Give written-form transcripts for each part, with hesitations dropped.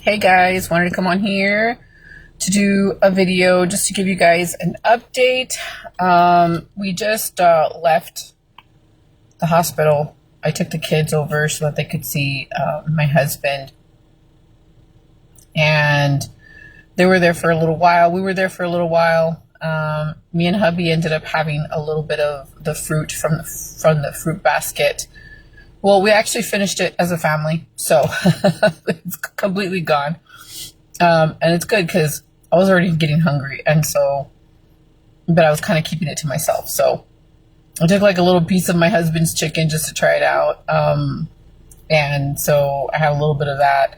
Hey guys, wanted to come on here to do a video just to give you guys an update. We just left the hospital. I took the kids over so that they could see my husband, and they were there for a little while. We were there for a little while. Me and hubby ended up having a little bit of the fruit from the fruit basket. Well, we actually finished it as a family, so it's completely gone. And it's good because I was already getting hungry, but I was kind of keeping it to myself. So I took like a little piece of my husband's chicken just to try it out. And so I had a little bit of that.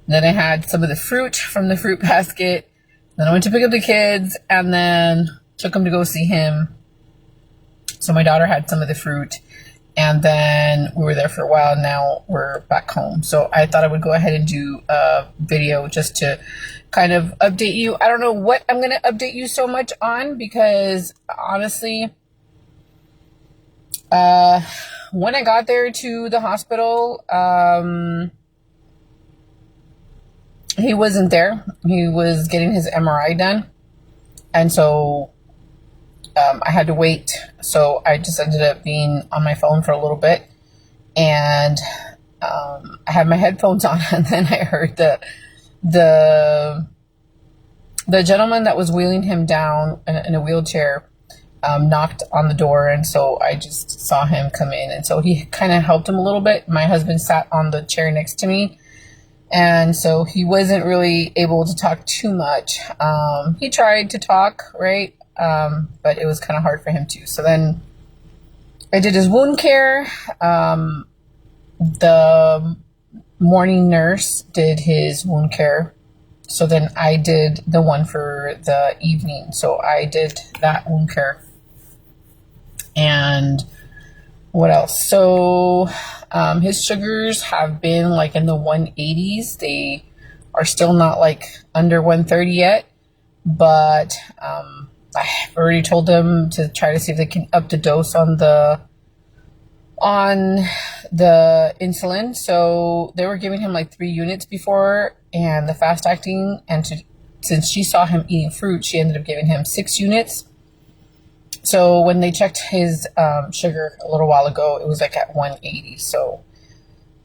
And then I had some of the fruit from the fruit basket. Then I went to pick up the kids and then took them to go see him. So my daughter had some of the fruit. And then we were there for a while, and now we're back home. So I thought I would go ahead and do a video just to kind of update you. I don't know what I'm going to update you so much on because honestly, when I got there to the hospital, he wasn't there. He was getting his MRI done. And so I had to wait, so I just ended up being on my phone for a little bit, and I had my headphones on, and then I heard the gentleman that was wheeling him down in a wheelchair knocked on the door, and so I just saw him come in, and so he kind of helped him a little bit. My husband sat on the chair next to me, and so he wasn't really able to talk too much. He tried to talk, right? But it was kind of hard for him too. So then I did his wound care. The morning nurse did his wound care. So then I did the one for the evening. So I did that wound care. And what else? So his sugars have been like in the 180s. They are still not like under 130 yet, but I've already told them to try to see if they can up the dose on the insulin. So they were giving him like 3 units before, and the fast acting, and since she saw him eating fruit, she ended up giving him 6 units. So when they checked his sugar a little while ago, it was like at 180. So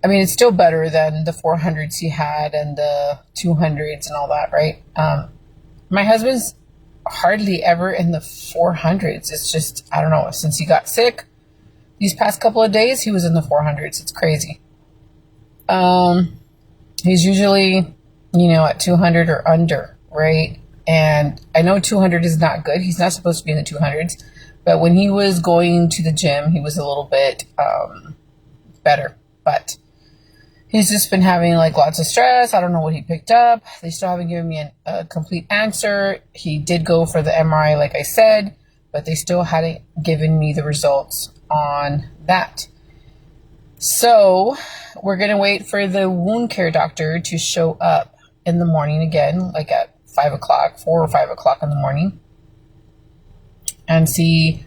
I mean, it's still better than the 400s he had and the 200s and all that, right? My husband's hardly ever in the 400s. It's just, I don't know, since he got sick these past couple of days, he was in the 400s. It's crazy. He's usually, at 200 or under, right? And I know 200 is not good. He's not supposed to be in the 200s, but when he was going to the gym, he was a little bit better, but he's just been having like lots of stress. I don't know what he picked up. They still haven't given me a complete answer. He did go for the MRI, like I said, but they still hadn't given me the results on that. So we're going to wait for the wound care doctor to show up in the morning again, like at 5 o'clock, 4 or 5 o'clock in the morning, and see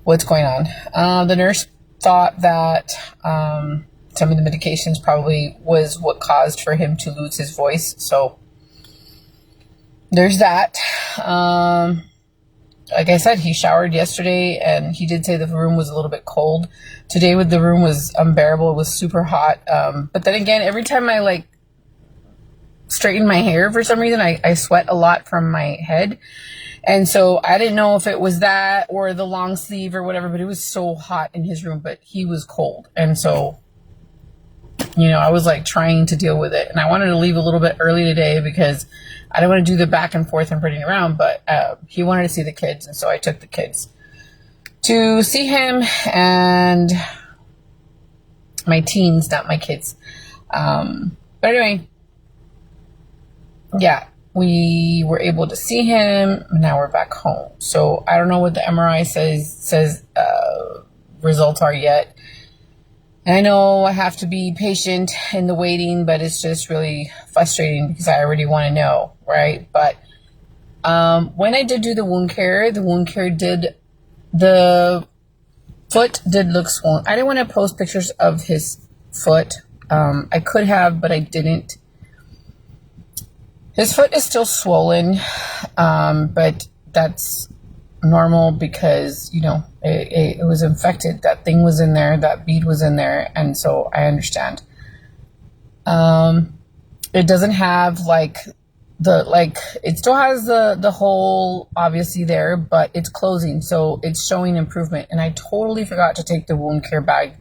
what's going on. The nurse thought that some of the medications probably was what caused for him to lose his voice. So there's that. Like I said, he showered yesterday, and he did say the room was a little bit cold. Today the room was unbearable. It was super hot. But then again, every time I like straighten my hair, for some reason, I sweat a lot from my head. And so I didn't know if it was that or the long sleeve or whatever, but it was so hot in his room, but he was cold. And so I was like trying to deal with it, and I wanted to leave a little bit early today because I didn't want to do the back and forth and running around, but he wanted to see the kids, and so I took the kids to see him, and my teens, not my kids. But anyway, yeah, we were able to see him. Now we're back home. So I don't know what the MRI says results are yet. And I know I have to be patient in the waiting, but it's just really frustrating because I already want to know, right? But when I did do the wound care did, the foot did look swollen. I didn't want to post pictures of his foot. I could have, but I didn't. His foot is still swollen, but that's normal because, it was infected. That thing was in there, that bead was in there, and so I understand. It doesn't have it still has the hole obviously there, but it's closing, so it's showing improvement. And I totally forgot to take the wound care bag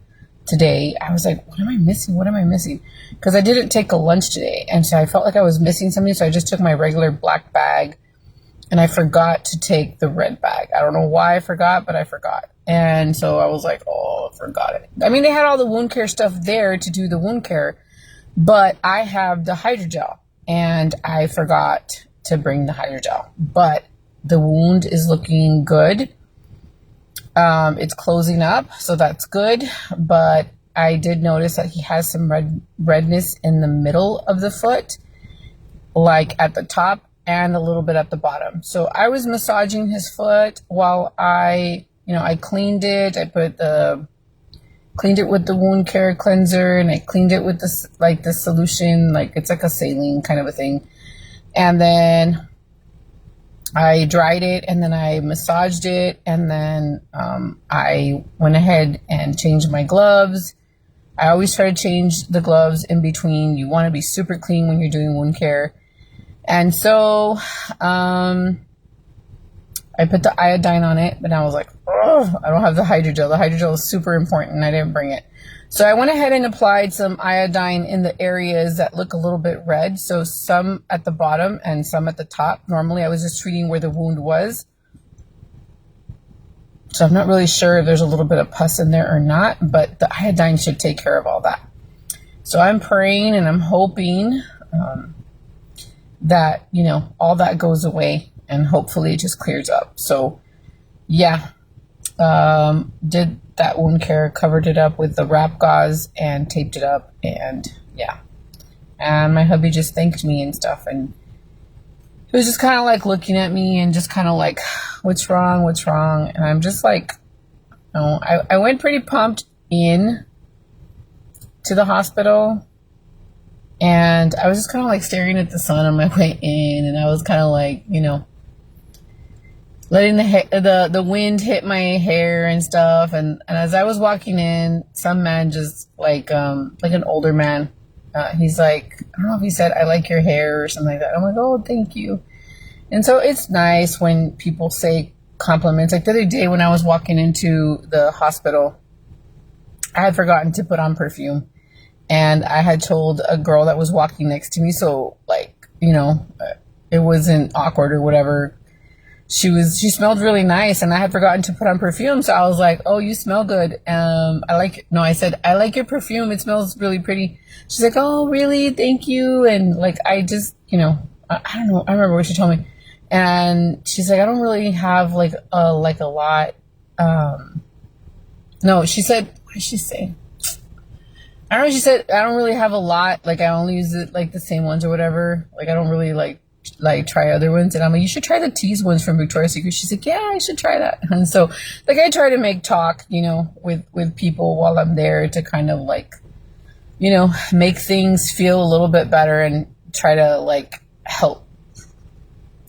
today. I was like, what am I missing? Because I didn't take a lunch today, and so I felt like I was missing something, so I just took my regular black bag, and I forgot to take the red bag. I don't know why I forgot, but I forgot. And so I was like, oh, I forgot it. I mean, they had all the wound care stuff there to do the wound care, but I have the hydrogel, and I forgot to bring the hydrogel. But the wound is looking good. It's closing up, so that's good. But I did notice that he has some redness in the middle of the foot, like at the top and a little bit at the bottom. So I was massaging his foot while I cleaned it. I cleaned it with the wound care cleanser, and I cleaned it with this solution, it's like a saline kind of a thing. And then I dried it, and then I massaged it, and then I went ahead and changed my gloves. I always try to change the gloves in between. You want to be super clean when you're doing wound care. And so I put the iodine on it, but I was like, oh, I don't have the hydrogel. The hydrogel is super important, and I didn't bring it. So I went ahead and applied some iodine in the areas that look a little bit red. So some at the bottom and some at the top. Normally I was just treating where the wound was. So I'm not really sure if there's a little bit of pus in there or not, but the iodine should take care of all that. So I'm praying and I'm hoping that, all that goes away, and hopefully it just clears up. So yeah, did that wound care, covered it up with the wrap gauze and taped it up, and yeah. And my hubby just thanked me and stuff, and he was just kind of looking at me and just kind of what's wrong? And I'm just I went pretty pumped in to the hospital, and I was just kind of staring at the sun on my way in, and I was kind of letting the wind hit my hair and stuff. And as I was walking in, some man just an older man, he's like, I don't know if he said, I like your hair or something like that. I'm like, oh, thank you. And so it's nice when people say compliments. Like the other day when I was walking into the hospital, I had forgotten to put on perfume, and I had told a girl that was walking next to me, so it wasn't awkward or whatever. She smelled really nice, and I had forgotten to put on perfume. So I was like, oh, you smell good. I said, I like your perfume. It smells really pretty. She's like, oh, really? Thank you. And I just, I don't know. I remember what she told me. And she's like, I don't really have a lot. No, she said, what did she say? I don't know. She said, I don't really have a lot. I only use it the same ones or whatever. I don't really try other ones. And I'm like, you should try the tease ones from Victoria's Secret. She's like, yeah, I should try that. And so I try to make talk, with people while I'm there to kind of make things feel a little bit better and try to help,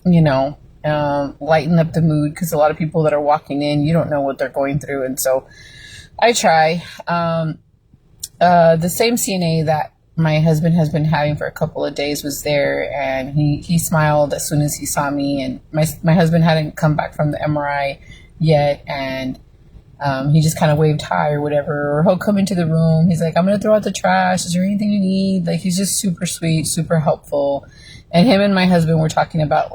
lighten up the mood, because a lot of people that are walking in, you don't know what they're going through. And so I try. The same CNA that my husband has been having for a couple of days was there, and he smiled as soon as he saw me. And my husband hadn't come back from the MRI yet, and he just kind of waved hi or whatever, or he'll come into the room. He's like, I'm going to throw out the trash. Is there anything you need? He's just super sweet, super helpful. And him and my husband were talking about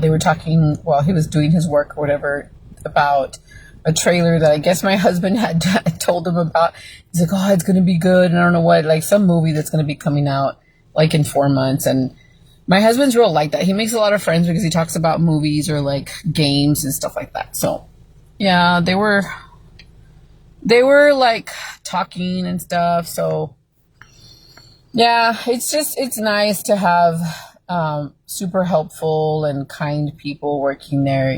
they were talking while he was doing his work or whatever about a trailer that I guess my husband had told him about. He's like, oh, it's going to be good. And I don't know what, some movie that's going to be coming out in 4 months. And my husband's real like that. He makes a lot of friends because he talks about movies or games and stuff like that. So yeah, they were talking and stuff. So yeah, it's nice to have super helpful and kind people working there,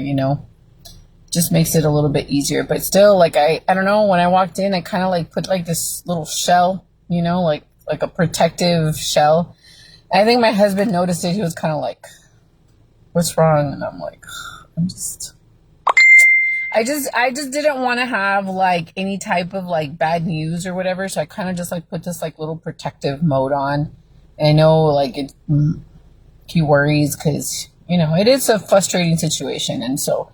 just makes it a little bit easier. But still, I don't know, when I walked in, I kind of put this little shell, like a protective shell. I think my husband noticed it. He was kind of like, what's wrong? And I'm like, I just didn't want to have like any type of like bad news or whatever. So I kind of just like put this like little protective mode on. And I know like he worries because, you know, it is a frustrating situation. And so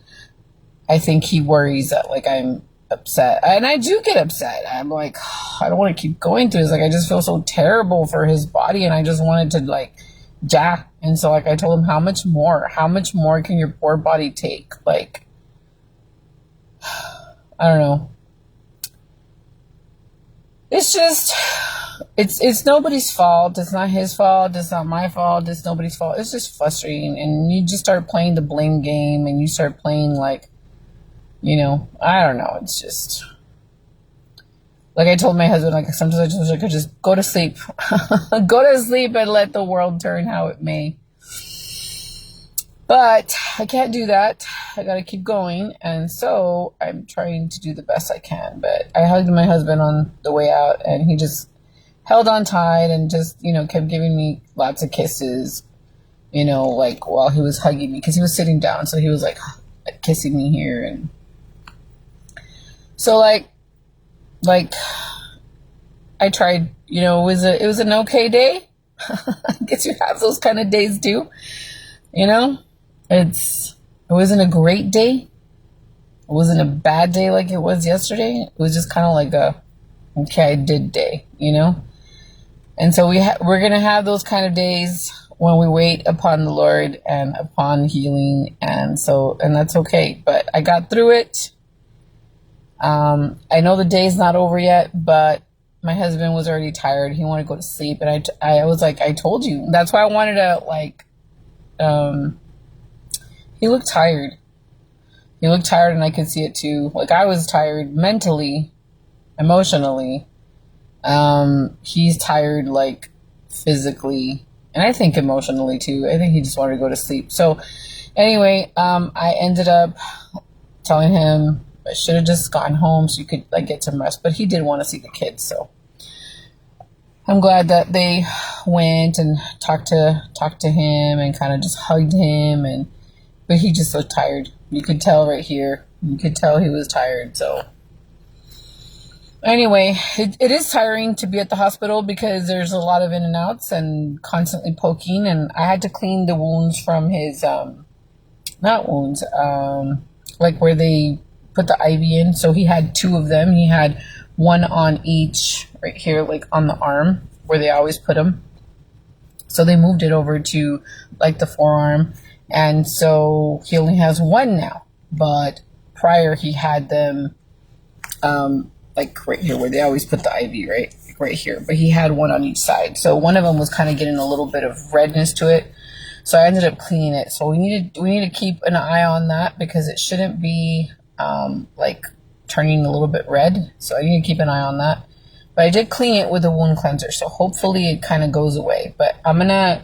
I think he worries that like I'm upset. And I do get upset. I'm like, I don't want to keep going through this. Like, I just feel so terrible for his body. And I just wanted to like jack. And so like I told him, how much more can your poor body take? Like, I don't know. It's just, it's nobody's fault. It's not his fault. It's not my fault. It's nobody's fault. It's just frustrating. And you just start playing the blame game and you start playing like, you know, I don't know. It's just, like I told my husband, like sometimes I just wish I could just go to sleep. Go to sleep and let the world turn how it may. But I can't do that. I got to keep going. And so I'm trying to do the best I can. But I hugged my husband on the way out and he just held on tight and just, you know, kept giving me lots of kisses, you know, like while he was hugging me because he was sitting down. So he was like kissing me here. And so like I tried, you know, it was an okay day. I guess you have those kind of days too, you know. It wasn't a great day. It wasn't a bad day like it was yesterday. It was just kind of like okay, I did day, you know. And so we're gonna have those kind of days when we wait upon the Lord and upon healing, and that's okay. But I got through it. I know the day's not over yet, but my husband was already tired. He wanted to go to sleep, and I was like, I told you. That's why I wanted to like. He looked tired. He looked tired, and I could see it too. Like I was tired mentally, emotionally. He's tired, like physically, and I think emotionally too. I think he just wanted to go to sleep. So, anyway, I ended up telling him I should have just gone home so you could like get some rest. But he did want to see the kids, so I'm glad that they went and talked to him and kind of just hugged him but he just looked tired. You could tell right here. You could tell he was tired. So anyway, it is tiring to be at the hospital because there's a lot of in and outs and constantly poking. And I had to clean the wounds from his, not wounds, like where they put the IV in. So he had two of them. He had one on each right here, like on the arm where they always put them. So they moved it over to like the forearm. And so he only has one now, but prior he had them, like right here where they always put the IV, right? Like right here, but he had one on each side. So one of them was kind of getting a little bit of redness to it. So I ended up cleaning it. So we need to keep an eye on that because it shouldn't be, like turning a little bit red. So I need to keep an eye on that. But I did clean it with a wound cleanser. So hopefully it kind of goes away, but I'm going to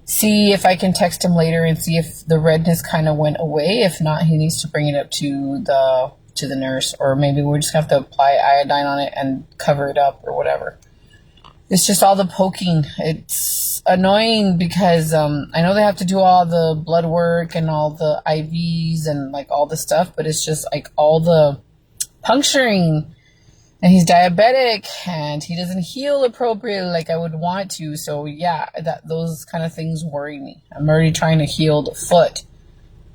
see if I can text him later and see if the redness kind of went away. If not, he needs to bring it up to the nurse, or maybe we're just gonna have to apply iodine on it and cover it up or whatever. It's just all the poking. It's annoying because I know they have to do all the blood work and all the IVs and like all the stuff, but it's just like all the puncturing. And he's diabetic and he doesn't heal appropriately like I would want to. So yeah, those kind of things worry me. I'm already trying to heal the foot.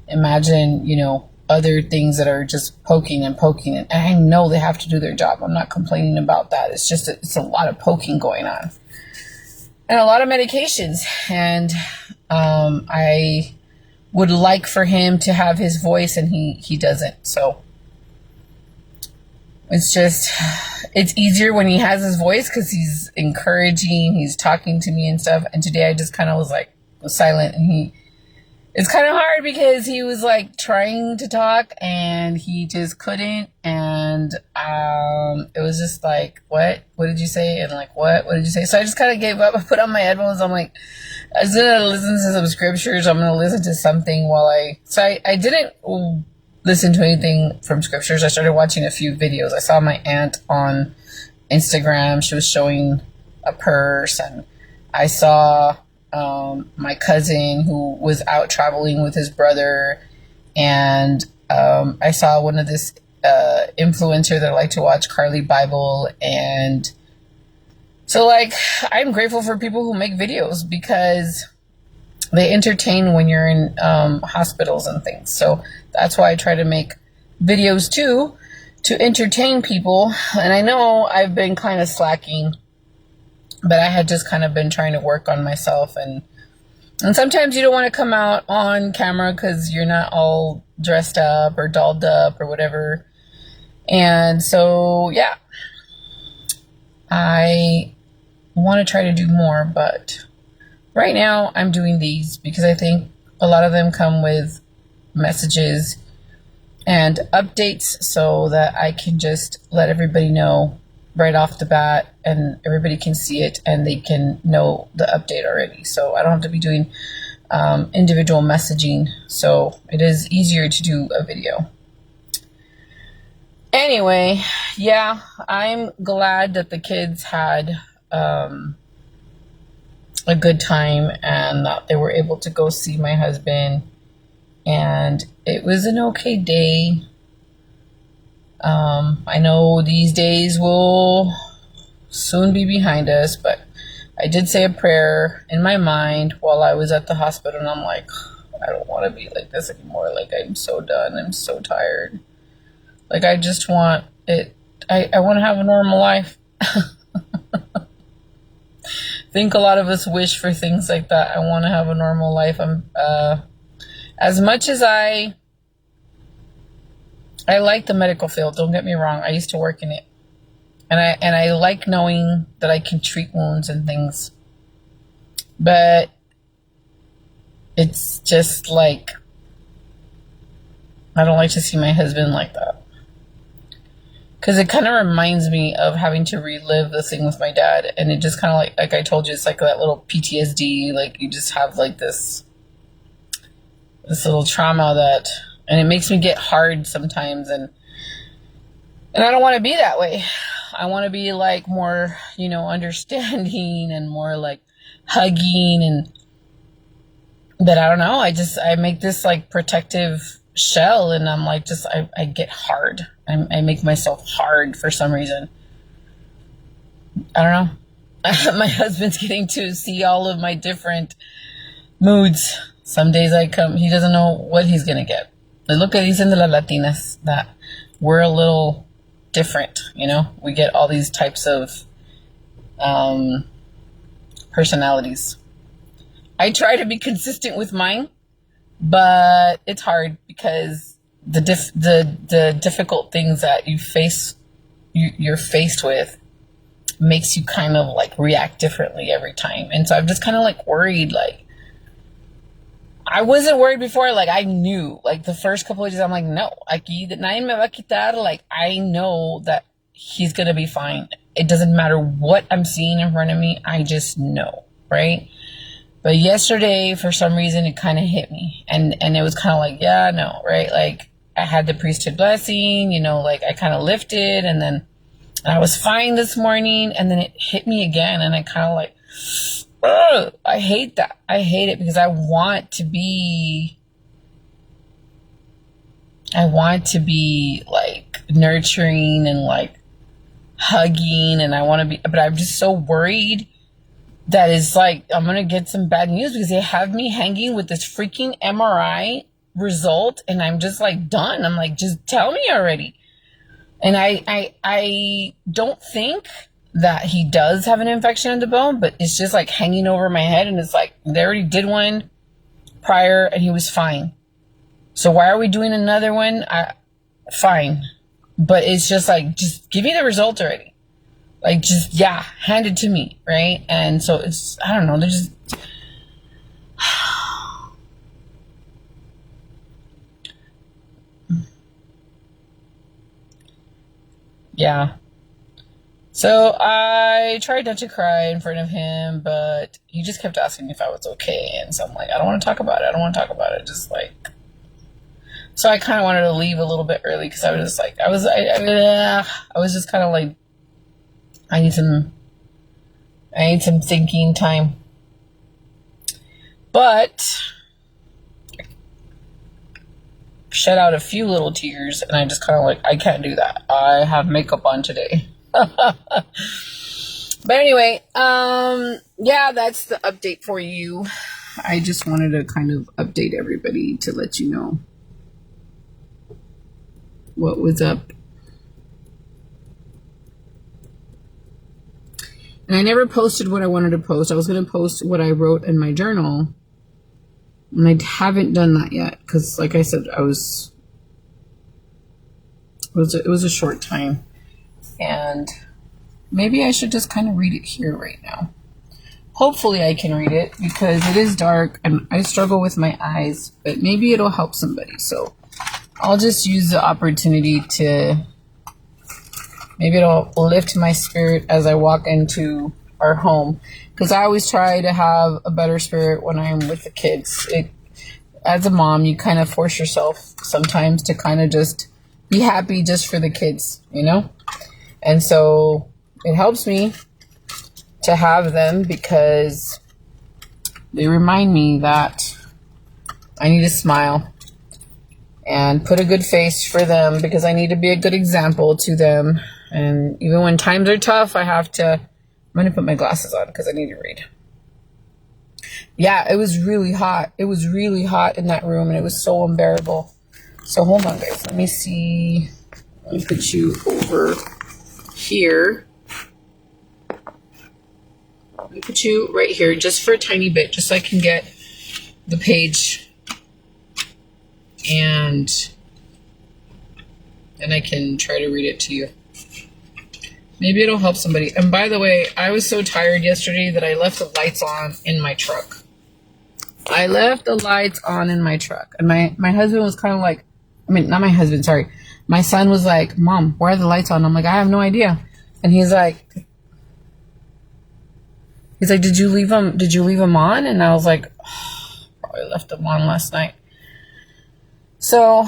Imagine, you know, other things that are just poking and poking. And I know they have to do their job. I'm not complaining about that. It's just, it's a lot of poking going on. And a lot of medications. And I would like for him to have his voice and he doesn't. So it's easier when he has his voice because he's encouraging, he's talking to me and stuff. And today I just kind of was silent, and it's kind of hard because he was like trying to talk and he just couldn't. And it was just like, what did you say? And like, what did you say? So I just kind of gave up. I put on my headphones. I'm like, I was going to listen to some scriptures. I'm going to listen to something while I didn't listen to anything from scriptures. I started watching a few videos. I saw my aunt on Instagram. She was showing a purse, and I saw my cousin who was out traveling with his brother, and I saw one of this influencer that I like to watch, Carly Bible, and so like I'm grateful for people who make videos because they entertain when you're in hospitals and things. So that's why I try to make videos too, to entertain people. And I know I've been kind of slacking, but I had just kind of been trying to work on myself. And sometimes you don't want to come out on camera because you're not all dressed up or dolled up or whatever. And so, yeah, I want to try to do more, but right now I'm doing these because I think a lot of them come with messages and updates so that I can just let everybody know right off the bat and everybody can see it and they can know the update already. So I don't have to be doing individual messaging. So it is easier to do a video. Anyway, yeah, I'm glad that the kids had a good time and that they were able to go see my husband. And it was an okay day. I know these days will soon be behind us, but I did say a prayer in my mind while I was at the hospital, and I'm like, I don't want to be like this anymore. Like, I'm so done. I'm so tired. Like, I just want it. I want to have a normal life. I think a lot of us wish for things like that. I want to have a normal life. As much as I like the medical field, don't get me wrong. I used to work in it. And I like knowing that I can treat wounds and things. But it's just like, I don't like to see my husband like that. Because it kind of reminds me of having to relive the thing with my dad. And it just kind of like I told you, it's like that little PTSD. Like, you just have like this little trauma that, and it makes me get hard sometimes. And I don't want to be that way. I want to be like more, understanding and more like hugging. And, but I don't know. I make this like protective shell, and I'm like, I get hard. I make myself hard for some reason. I don't know. My husband's getting to see all of my different moods. Some days he doesn't know what he's going to get. Look at these in the Latinas, that we're a little different, we get all these types of personalities. I try to be consistent with mine, but it's hard because the difficult things that you're faced with makes you kind of like react differently every time. And so I'm just kind of like worried. Like, I wasn't worried before. Like, I knew, like, the first couple of days, I'm like, no, aquí nadie me va a quitar. Like, I know that he's going to be fine. It doesn't matter what I'm seeing in front of me. I just know. Right. But yesterday, for some reason, it kind of hit me. And it was kind of like, yeah, no. Right. Like, I had the priesthood blessing, like I kind of lifted, and then I was fine this morning, and then it hit me again. And I kind of like, ugh, I hate that. I hate it because I want to be like nurturing and like hugging, and I want to be, but I'm just so worried that is like, I'm going to get some bad news because they have me hanging with this freaking MRI result, and I'm just like done. I'm like, just tell me already. And I don't think that he does have an infection in the bone, but it's just like hanging over my head, and it's like they already did one prior and he was fine. So why are we doing another one? Fine. But it's just like, just give me the result already. Like, just, yeah, hand it to me, right? And so it's, I don't know, they're just yeah. So I tried not to cry in front of him, but he just kept asking me if I was okay. And so I'm like, I don't want to talk about it. Just like, so I kind of wanted to leave a little bit early because I was just like, I was just kind of like, I need some thinking time. But shed out a few little tears, and I just kind of like, I can't do that. I have makeup on today. But anyway, yeah, that's the update for you. I just wanted to kind of update everybody to let you know what was up. And I never posted what I wanted to post. I was going to post what I wrote in my journal, and I haven't done that yet because, like I said, it was a short time, and maybe I should just kind of read it here right now. Hopefully I can read it because it is dark and I struggle with my eyes, but maybe it'll help somebody. So I'll just use the opportunity to, maybe it'll lift my spirit as I walk into our home, because I always try to have a better spirit when I'm with the kids. As a mom, you kind of force yourself sometimes to kind of just be happy just for the kids, you know? And so it helps me to have them because they remind me that I need to smile and put a good face for them, because I need to be a good example to them. And even when times are tough, I'm going to put my glasses on because I need to read. Yeah, it was really hot. It was really hot in that room, and it was so unbearable. So hold on, guys. Let me see. Let me put you over here. Let me put you right here just for a tiny bit, just so I can get the page, and then I can try to read it to you. Maybe it'll help somebody. And by the way, I was so tired yesterday that I left the lights on in my truck. I left the lights on in my truck. And my husband was kind of like, I mean, not my husband, sorry. My son was like, Mom, why are the lights on? I'm like, I have no idea. And he's like, did you leave them on? And I was like, probably left them on last night. So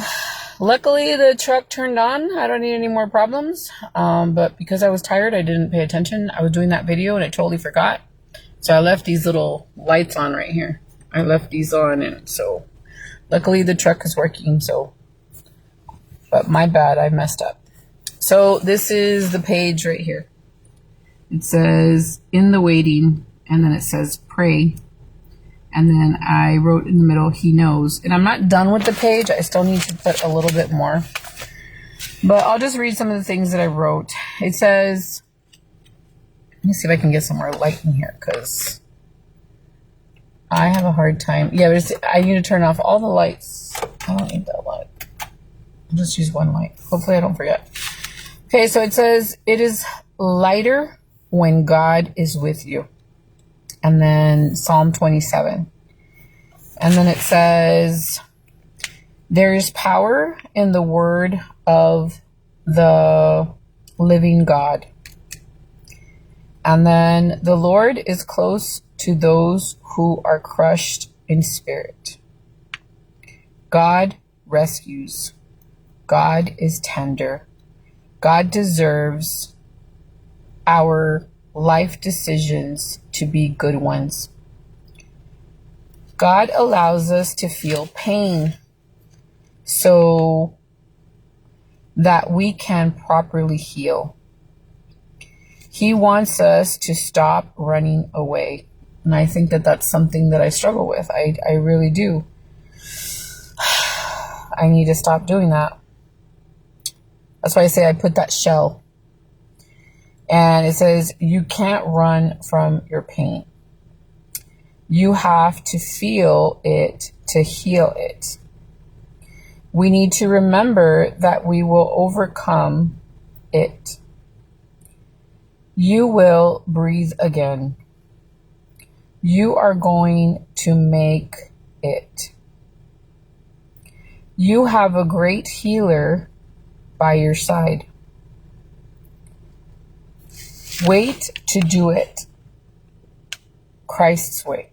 luckily the truck turned on. I don't need any more problems. But because I was tired, I didn't pay attention. I was doing that video and I totally forgot. So I left these little lights on right here. I left these on, and so luckily the truck is working. So, but my bad, I messed up. So this is the page right here. It says in the waiting, and then it says pray. And then I wrote in the middle, He knows. And I'm not done with the page. I still need to put a little bit more. But I'll just read some of the things that I wrote. It says, let me see if I can get some more light in here, because I have a hard time. Yeah, but I need to turn off all the lights. I don't need that light. I'll just use one light. Hopefully I don't forget. Okay, so it says, it is lighter when God is with you. And then Psalm 27. And then it says, there is power in the word of the living God. And then the Lord is close to those who are crushed in spirit. God rescues. God is tender. God deserves our life decisions to be good ones. God allows us to feel pain so that we can properly heal. He wants us to stop running away. And I think that that's something that I struggle with. I really do. I need to stop doing that. That's why I say I put that shell. And it says, you can't run from your pain. You have to feel it to heal it. We need to remember that we will overcome it. You will breathe again. You are going to make it. You have a great healer by your side. Wait to do it Christ's way.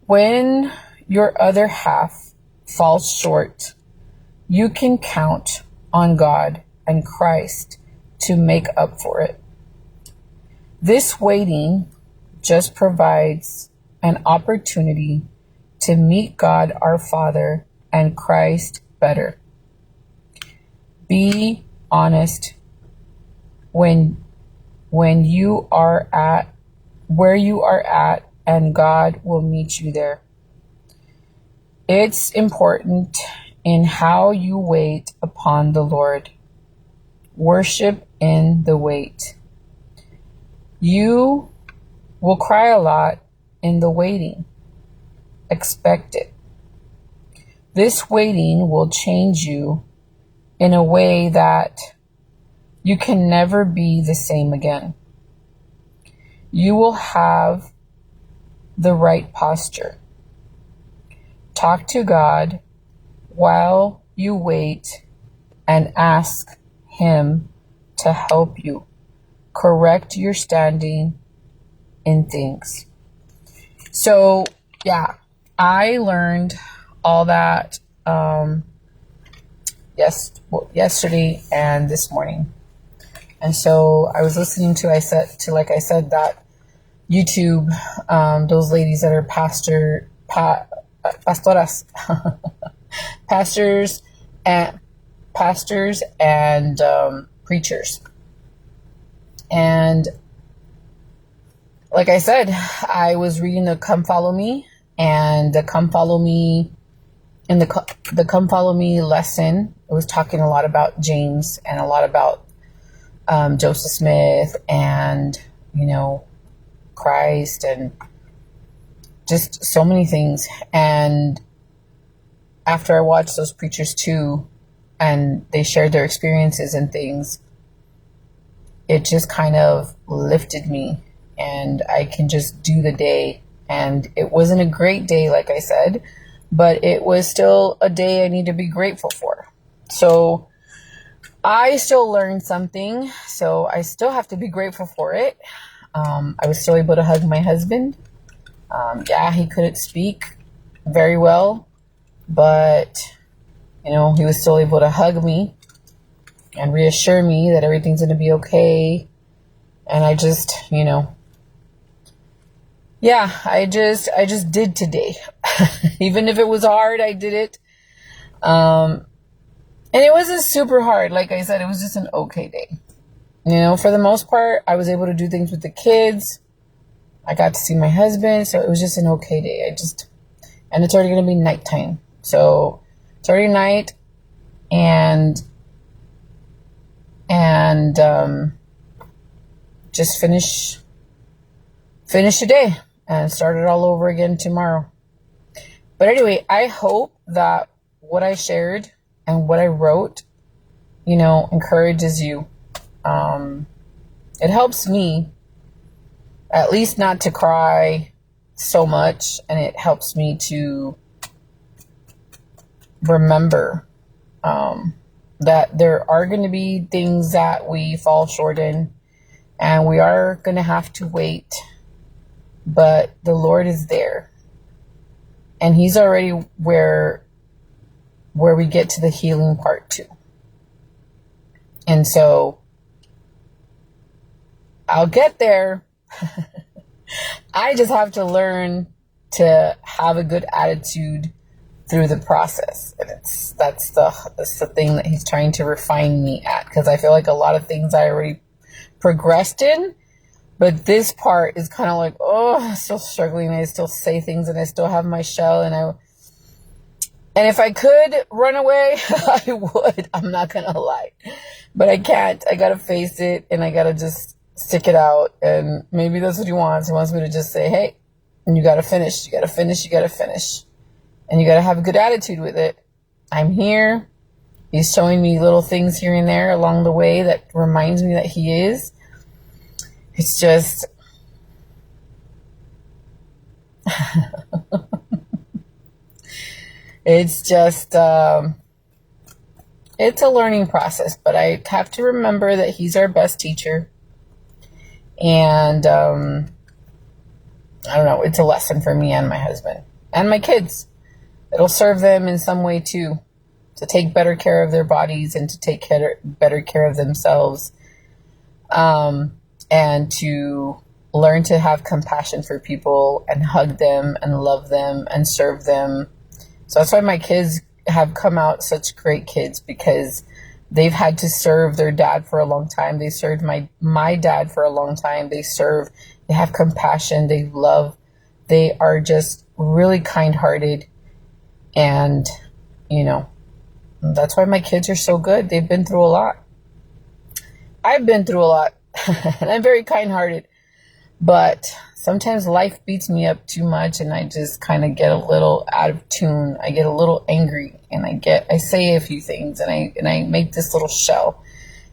When your other half falls short, you can count on God and Christ to make up for it. This waiting just provides an opportunity to meet God our Father and Christ better. Be honest when you are at where you are at, and God will meet you there. It's important in how you wait upon the Lord. Worship in the wait. You will cry a lot in the waiting. Expect it. This waiting will change you in a way that you can never be the same again. You will have the right posture. Talk to God while you wait and ask Him to help you correct your standing in things. So, yeah, I learned all that yesterday and this morning. And so I was listening to that YouTube, those ladies that are pastoras, pastors and preachers. And like I said, I was reading the Come Follow Me, and the Come Follow Me lesson. It was talking a lot about James and a lot about Joseph Smith and, Christ and just so many things. And after I watched those preachers too, and they shared their experiences and things, it just kind of lifted me, and I can just do the day. And it wasn't a great day, like I said, but it was still a day I need to be grateful for. So I still learned something, so I still have to be grateful for it. I was still able to hug my husband. He couldn't speak very well, but, he was still able to hug me and reassure me that everything's going to be okay. And I just, I just did today. Even if it was hard, I did it. And it wasn't super hard. Like I said, it was just an okay day. For the most part, I was able to do things with the kids. I got to see my husband, so it was just an okay day. And it's already going to be nighttime. So it's already night, and just finish the day and start it all over again tomorrow. But anyway, I hope that what I shared and what I wrote, encourages you. It helps me at least not to cry so much, and it helps me to remember that there are going to be things that we fall short in, and we are going to have to wait, but the Lord is there, and He's already where we get to the healing part too. And so I'll get there. I just have to learn to have a good attitude through the process. And that's the thing that He's trying to refine me at, because I feel like a lot of things I already progressed in, but this part is kind of like, I'm still struggling. I still say things, and I still have my shell, and if I could run away, I would. I'm not gonna lie, but I can't. I gotta face it, and I gotta just stick it out. And maybe that's what He wants. He wants me to just say, hey, and you gotta finish. You gotta finish. You gotta finish. And you gotta have a good attitude with it. I'm here. He's showing me little things here and there along the way that reminds me that He is. It's just... it's a learning process, but I have to remember that He's our best teacher. And, I don't know, it's a lesson for me and my husband and my kids. It'll serve them in some way too, to take better care of their bodies and to take better care of themselves. And to learn to have compassion for people and hug them and love them and serve them. So that's why my kids have come out such great kids, because they've had to serve their dad for a long time. They served my dad for a long time. They have compassion, they love, they are just really kind-hearted. And, you know, that's why my kids are so good. They've been through a lot. I've been through a lot. And I'm very kind-hearted. But sometimes life beats me up too much, and I just kind of get a little out of tune. I get a little angry, and I say a few things, and I make this little shell.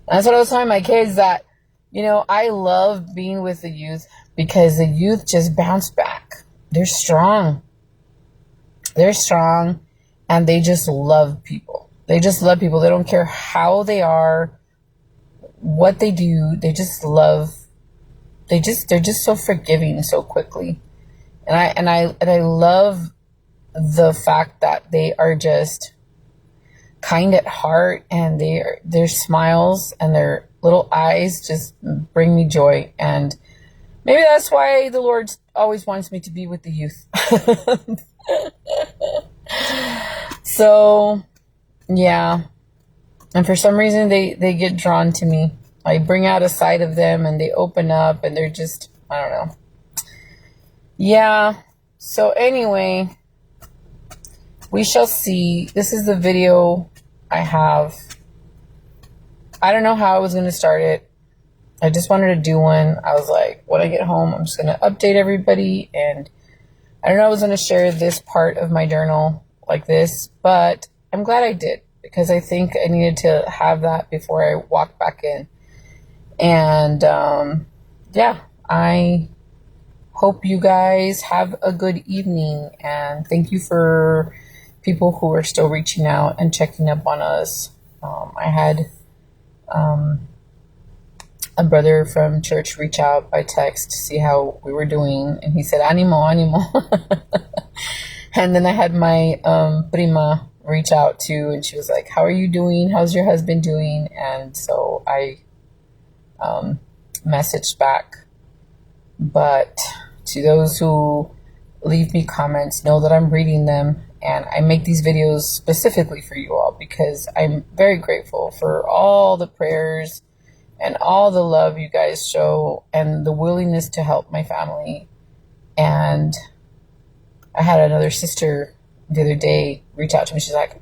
And that's what I was telling my kids, that, you know, I love being with the youth, because the youth just bounce back. They're strong. They're strong, and they just love people. They just love people. They don't care how they are, what they do. They just love. They're just so forgiving so quickly. And I love the fact that they are just kind at heart, and their smiles and their little eyes just bring me joy. And maybe that's why the Lord always wants me to be with the youth. So, yeah. And for some reason, they get drawn to me. I bring out a side of them, and they open up, and they're just, I don't know. Yeah. So anyway, we shall see. This is the video I have. I don't know how I was going to start it. I just wanted to do one. I was like, when I get home, I'm just going to update everybody. And I don't know, I was going to share this part of my journal like this, but I'm glad I did, because I think I needed to have that before I walk back in. And yeah, I hope you guys have a good evening, and thank you for people who are still reaching out and checking up on us. I had a brother from church reach out by text to see how we were doing, and he said, "Animo, animo." And then I had my prima reach out too, and she was like, "How are you doing? How's your husband doing?" And so I messaged back. But to those who leave me comments, know that I'm reading them, and I make these videos specifically for you all, because I'm very grateful for all the prayers and all the love you guys show, and the willingness to help my family. And I had another sister the other day reach out to me. She's like,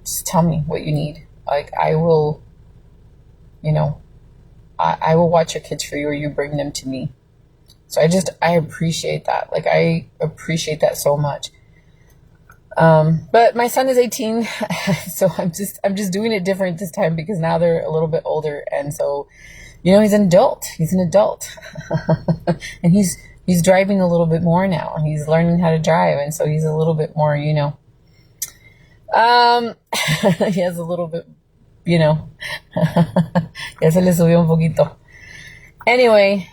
"Just tell me what you need. Like, I will, you know, I will watch your kids for you, or you bring them to me." So I appreciate that. Like, I appreciate that so much. But my son is 18, so I'm just doing it different this time, because now they're a little bit older. And so, you know, he's an adult. And he's driving a little bit more now. He's learning how to drive. And so he's a little bit more, you know, he has a little bit, you know, ya se le subió un poquito. Anyway,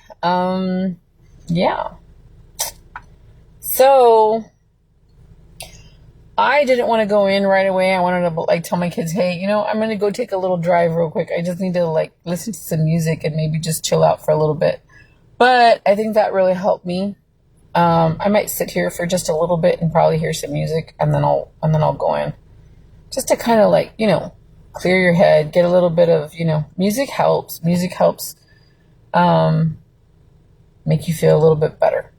yeah. So I didn't want to go in right away. I wanted to like tell my kids, "Hey, you know, I'm going to go take a little drive real quick. I just need to like listen to some music and maybe just chill out for a little bit." But I think that really helped me. I might sit here for just a little bit and probably hear some music, and then I'll go in, just to kind of like, you know, clear your head, get a little bit of, you know, music helps. Music helps make you feel a little bit better.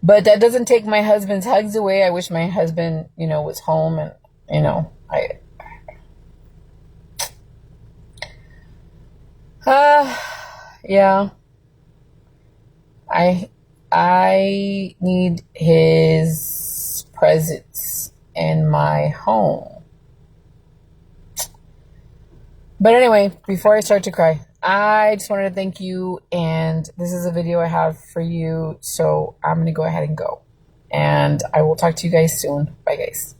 But that doesn't take my husband's hugs away. I wish my husband, you know, was home, and, you know, yeah. I need his presence in my home. But anyway, before I start to cry, I just wanted to thank you, and this is a video I have for you, so I'm going to go ahead and go. And I will talk to you guys soon. Bye, guys.